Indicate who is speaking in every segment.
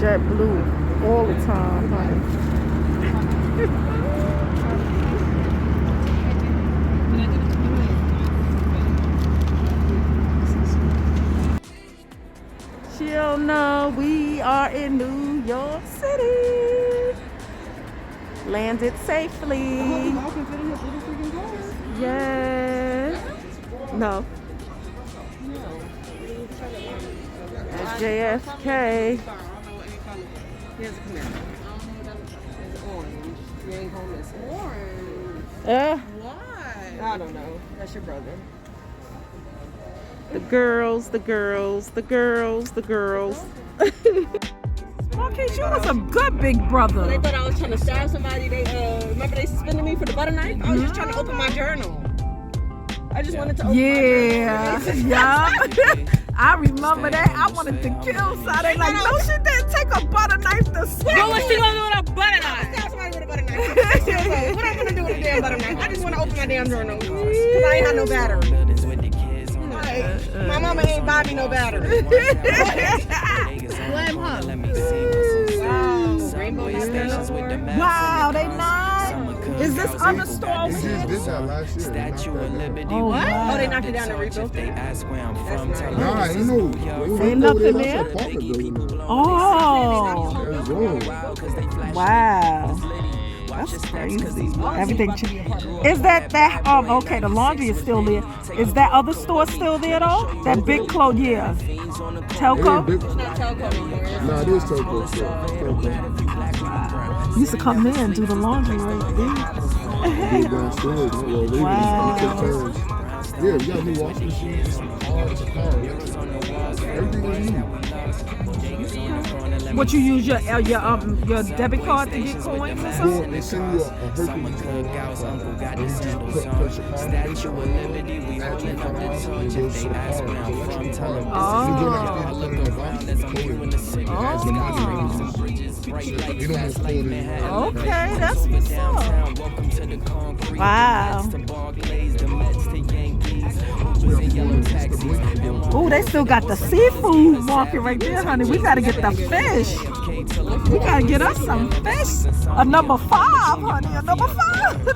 Speaker 1: that blue all the time, honey. She'll know we are in New York City. Landed safely. Yes. No. At JFK.
Speaker 2: Here's a command. It's orange. You ain't gonna miss it.
Speaker 1: Orange.
Speaker 2: Why? I don't know. That's your brother.
Speaker 1: The girls, the girls, the girls, the girls. Marquise, you was a good big brother.
Speaker 2: They thought I was trying to stab somebody. They remember they suspended me for the butter knife? I was just trying to open my journal. I just wanted to open my journal.
Speaker 1: Yeah. I remember that. I wanted to kill somebody. Like, no, she didn't take a butter knife to stab.
Speaker 2: What was she gonna do with a butter knife? Stab somebody with a butter knife. What I'm gonna do with a damn butter knife? I just want to open my damn journal because I ain't had no battery. My mama ain't buy me no battery. Blame her. Wow, rainbow stations with the
Speaker 1: wow, they nice. Is this other store?
Speaker 3: We just did that last year.
Speaker 4: Statue of Liberty.
Speaker 1: Oh, wow.
Speaker 2: Oh, they knocked it down and rebuilt it?
Speaker 3: Nah, ain't no.
Speaker 1: Ain't nothing there? Oh. Wow. That's crazy. Everything changed. Is that okay, the laundry is still there. Is that other store still there though? That big clothes, yeah. Telco?
Speaker 2: It's not Telco no more.
Speaker 3: Nah, it is Telco.
Speaker 1: Used to come there and do the laundry right there.
Speaker 3: Downstairs.
Speaker 1: Wow.
Speaker 3: Yeah, we got new washing machines, some cars, everything is new.
Speaker 1: What, you use your debit card to get coins or
Speaker 3: Well,
Speaker 1: something?
Speaker 3: they send you a Hercules card, and you just press your card, actual card, and it goes to the card.
Speaker 1: Okay, that's what's up. Wow. Oh, they still got the seafood market right there, honey. We gotta get the fish. We gotta get us some fish. A number 5, honey. A number 5.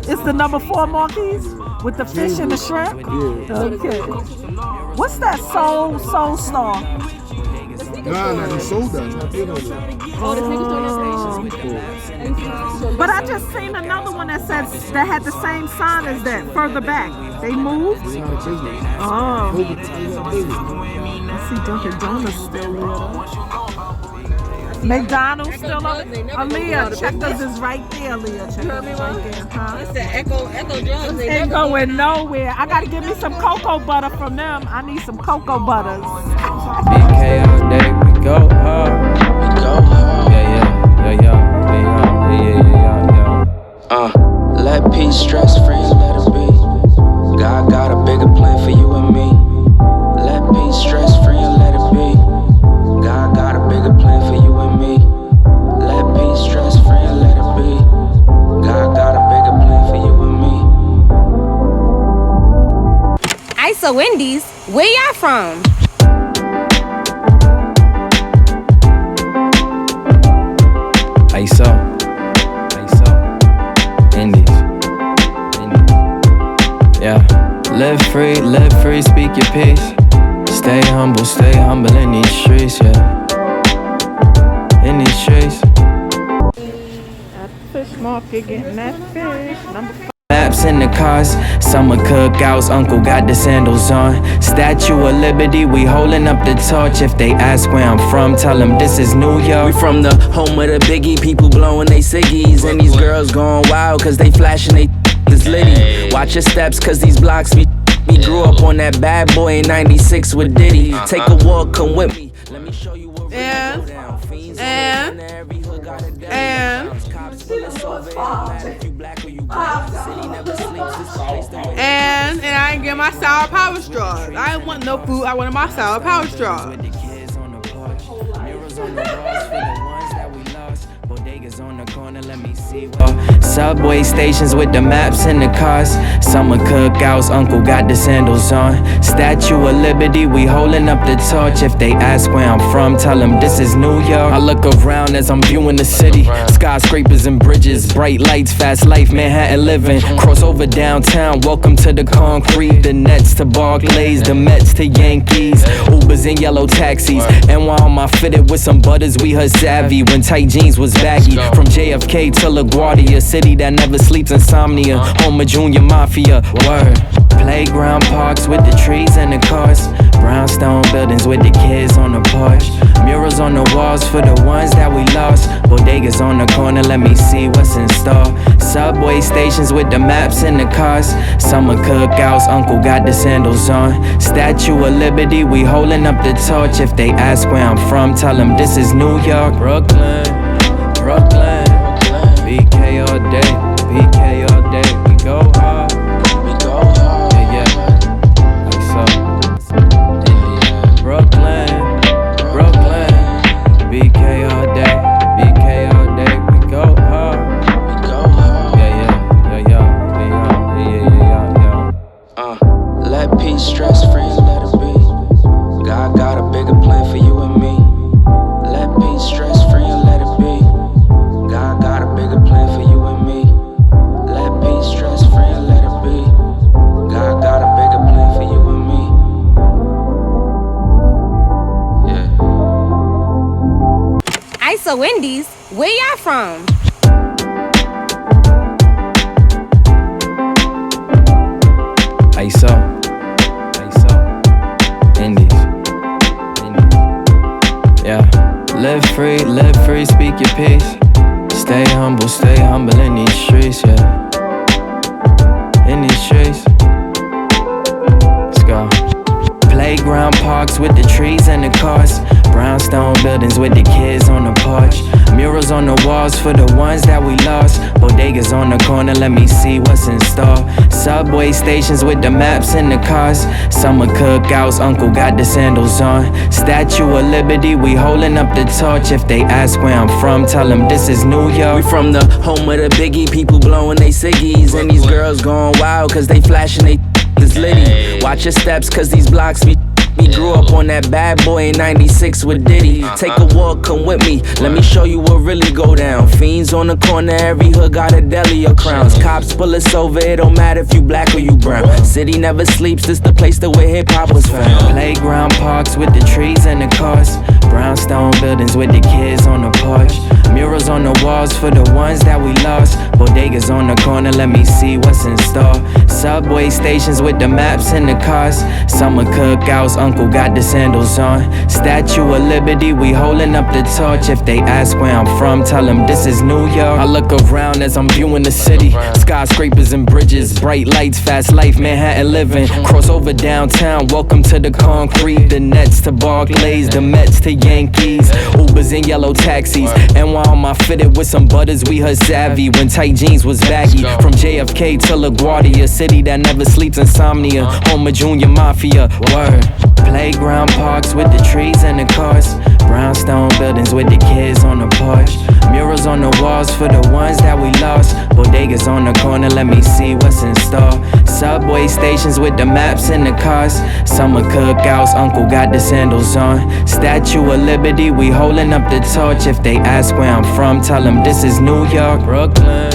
Speaker 1: It's the number 4 Marquise with the fish and the shrimp. Okay. What's that Soul Star?
Speaker 3: Nah, they sold that. It's not there no more.
Speaker 2: Oh, the niggas doing
Speaker 1: But I just seen another one that said that had the same sign as that further back. They moved.
Speaker 3: It's not a business.
Speaker 1: Oh.
Speaker 3: It's not a business.
Speaker 1: I see Dunkin' Donuts still there. McDonald's still up. Aaliyah, Checkers is right there, Aaliyah. Checkers is right there, huh?
Speaker 2: It's the Echo Jones. They
Speaker 1: Ain't
Speaker 2: never
Speaker 1: going nowhere. I gotta give me some cocoa butter from them. I need some cocoa butters.
Speaker 4: BK all day, we go hard. We go hard. Yeah. Let peace, stress free, let it be. God got a bigger plan for you and me. Let peace, stress free, let it be. God got a bigger plan for you and me. Let peace, stress free, let it be. God got a bigger plan for you and me.
Speaker 5: ISO Wendy's, where y'all from?
Speaker 4: ISO, Indies. Yeah, live free, speak your peace. Stay humble in these streets, yeah. In these streets.
Speaker 1: At the fish market, getting that fish. Number 5.
Speaker 4: Laps in the cars, summer cookouts, uncle got the sandals on. Statue of Liberty, we holding up the torch. If they ask where I'm from, tell them this is New York. We from the home of the biggie, people blowing they ciggies. And these girls going wild cause they flashing they is litty. Watch your steps cause these blocks we grew up on that bad boy in 96 with Diddy. Take a walk, come with me. Let me show you what
Speaker 2: And I ain't get my sour power straws. I ain't want no food. I wanted my sour power straws.
Speaker 4: Subway stations with the maps in the cars. Summer cookouts, uncle got the sandals on. Statue of Liberty, we holding up the torch. If they ask where I'm from, tell them this is New York. I look around as I'm viewing the city. Skyscrapers and bridges, bright lights, fast life, Manhattan living. Cross over downtown, welcome to the concrete. The Nets to Barclays, the Mets to Yankees. Ubers and yellow taxis. And while I'm fitted with some butters, we heard savvy when tight jeans was baggy. From JFK to LaGuardia, city that never sleeps, insomnia. Home of Junior Mafia, word. Playground parks with the trees and the cars. Brownstone buildings with the kids on the porch. Murals on the walls for the ones that we lost. Bodegas on the corner, let me see what's in store. Subway stations with the maps in the cars. Summer cookouts, uncle got the sandals on. Statue of Liberty, we holding up the torch. If they ask where I'm from, tell them this is New York. Brooklyn, Brooklyn, BK all day, BK all day. We go hard, we go hard. Yeah, yeah, like so. Brooklyn, Brooklyn, BK all day, BK all day. We go hard, we go hard. Yeah, yeah, yeah, yeah, yeah, yeah, yeah, yeah.
Speaker 6: Let peace, stress free, let it be. God got a bigger plan for you and me. Let peace, stress free, and let it be. God got a bigger plan for you and me. Let peace, stress free, and let it be. God got a bigger plan for you and me. Yeah.
Speaker 5: ISO Wendy's, where y'all from?
Speaker 4: ISO, Indies, yeah. Live free, speak your peace. Stay humble in these streets, yeah. In these streets, let's go. Playground parks with the trees and the cars. Brownstone buildings with the kids on the porch. Murals on the walls for the ones that we lost. Bodegas on the corner, let me see what's in store. Subway stations with the maps in the cars. Summer cookouts, uncle got the sandals on. Statue of Liberty, we holding up the torch. If they ask where I'm from, tell them this is New York.
Speaker 6: We from the home of the biggie, people blowing they ciggies. And these girls going wild cause they flashing they is litty. Watch your steps cause these blocks be. We grew up on that bad boy in 96 with Diddy. Take a walk, come with me. Let me show you what really go down. Fiends on the corner, every hood got a deli or crowns. Cops pull us over, it don't matter if you black or you brown. City never sleeps, this the place that where hip hop was found.
Speaker 4: Playground parks with the trees and the cars. Brownstone buildings with the kids on the porch. Murals on the walls for the ones that we lost. Bodegas on the corner, let me see what's in store. Subway stations with the maps in the cars. Summer cookouts, uncle got the sandals on. Statue of Liberty, we holding up the torch. If they ask where I'm from, tell them this is New York. I look around as I'm viewing the city. Skyscrapers and bridges, bright lights, fast life, Manhattan living. Cross over downtown, welcome to the concrete. The Nets to Barclays, the Mets to Yankees. Ubers and yellow taxis. And while I'm fitted with some butters, we heard savvy when tight jeans was baggy. From JFK to LaGuardia, city that never sleeps, insomnia. Home of Junior Mafia, word. Playground parks with the trees and the cars. Brownstone buildings with the kids on the porch. Murals on the walls for the ones that we lost. Bodegas on the corner, let me see what's in store. Subway stations with the maps in the cars. Summer cookouts, uncle got the sandals on. Statue of Liberty, we holding up the torch. If they ask where I'm from, tell them this is New York. Brooklyn,